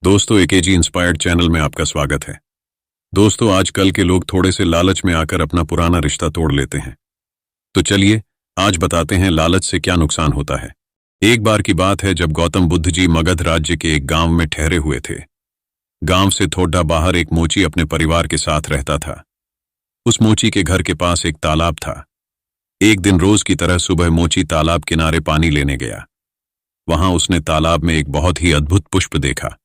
दोस्तों, AKG inspired channel में आपका स्वागत है। दोस्तों, आजकल के लोग थोड़े से लालच में आकर अपना पुराना रिश्ता तोड़ लेते हैं। तो चलिए आज बताते हैं लालच से क्या नुकसान होता है। एक बार की बात है जब गौतम बुद्ध जी मगध राज्य के एक गांव में ठहरे हुए थे। गांव से थोड़ा बाहर एक मोची अपने परिवार के साथ रहता था। उस मोची के घर के पास एक तालाब था। एक दिन रोज की तरह सुबह मोची तालाब किनारे पानी लेने गया। वहां उसने तालाब में एक बहुत ही अद्भुत पुष्प देखा।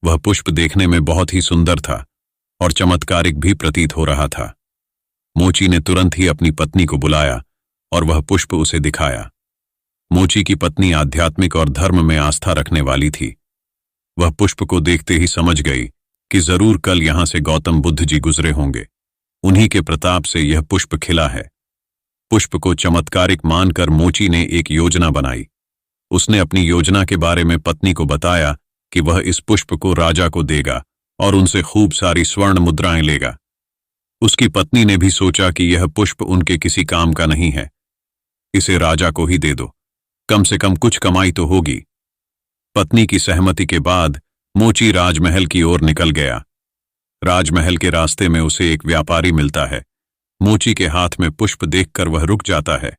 वह पुष्प देखने में बहुत ही सुंदर था और चमत्कारिक भी प्रतीत हो रहा था। मोची ने तुरंत ही अपनी पत्नी को बुलाया और वह पुष्प उसे दिखाया। मोची की पत्नी आध्यात्मिक और धर्म में आस्था रखने वाली थी। वह पुष्प को देखते ही समझ गई कि जरूर कल यहां से गौतम बुद्ध जी गुजरे होंगे। उन्हीं के प्रताप से यह पुष्प खिला है। पुष्प को चमत्कारिक मानकर मोची ने एक योजना बनाई। उसने अपनी योजना के बारे में पत्नी को बताया कि वह इस पुष्प को राजा को देगा और उनसे खूब सारी स्वर्ण मुद्राएं लेगा। उसकी पत्नी ने भी सोचा कि यह पुष्प उनके किसी काम का नहीं है, इसे राजा को ही दे दो, कम से कम कुछ कमाई तो होगी। पत्नी की सहमति के बाद मोची राजमहल की ओर निकल गया। राजमहल के रास्ते में उसे एक व्यापारी मिलता है। मोची के हाथ में पुष्प देखकर वह रुक जाता है।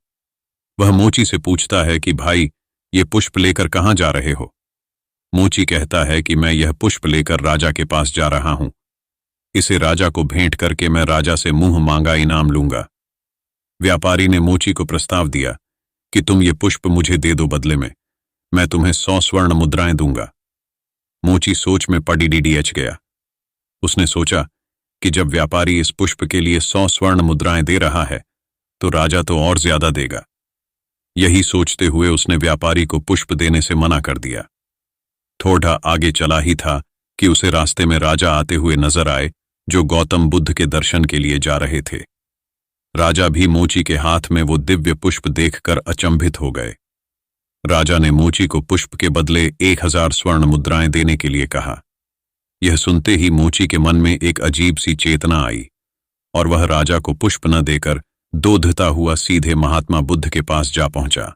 वह मोची से पूछता है कि भाई, ये पुष्प लेकर कहाँ जा रहे हो? मोची कहता है कि मैं यह पुष्प लेकर राजा के पास जा रहा हूं। इसे राजा को भेंट करके मैं राजा से मुंह मांगा इनाम लूंगा। व्यापारी ने मोची को प्रस्ताव दिया कि तुम ये पुष्प मुझे दे दो, बदले में मैं तुम्हें 100 स्वर्ण मुद्राएं दूंगा। मोची सोच में पड़ीडीडीएच गया। उसने सोचा कि जब व्यापारी इस पुष्प के लिए 100 स्वर्ण मुद्राएं दे रहा है तो राजा तो और ज्यादा देगा। यही सोचते हुए उसने व्यापारी को पुष्प देने से मना कर दिया। थोड़ा आगे चला ही था कि उसे रास्ते में राजा आते हुए नजर आए, जो गौतम बुद्ध के दर्शन के लिए जा रहे थे। राजा भी मोची के हाथ में वो दिव्य पुष्प देखकर अचंभित हो गए। राजा ने मोची को पुष्प के बदले 1000 स्वर्ण मुद्राएं देने के लिए कहा। यह सुनते ही मोची के मन में एक अजीब सी चेतना आई और वह राजा को पुष्प न देकर दोधता हुआ सीधे महात्मा बुद्ध के पास जा पहुंचा।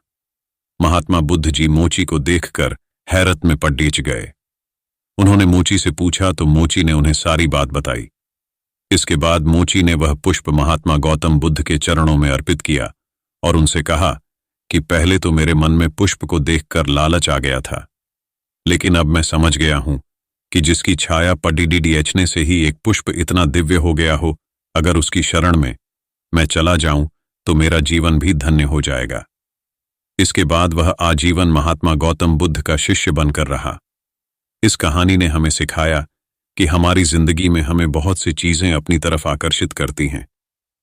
महात्मा बुद्ध जी मोची को देखकर हैरत में पड़ीच गए। उन्होंने मोची से पूछा तो मोची ने उन्हें सारी बात बताई। इसके बाद मोची ने वह पुष्प महात्मा गौतम बुद्ध के चरणों में अर्पित किया और उनसे कहा कि पहले तो मेरे मन में पुष्प को देखकर लालच आ गया था, लेकिन अब मैं समझ गया हूं कि जिसकी छाया पड़ीडीडीएचने से ही एक पुष्प इतना दिव्य हो गया हो, अगर उसकी शरण में मैं चला जाऊं तो मेरा जीवन भी धन्य हो जाएगा। इसके बाद वह आजीवन महात्मा गौतम बुद्ध का शिष्य बनकर रहा। इस कहानी ने हमें सिखाया कि हमारी जिंदगी में हमें बहुत सी चीजें अपनी तरफ आकर्षित करती हैं,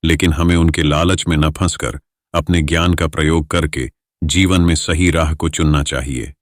लेकिन हमें उनके लालच में न फंसकर अपने ज्ञान का प्रयोग करके जीवन में सही राह को चुनना चाहिए।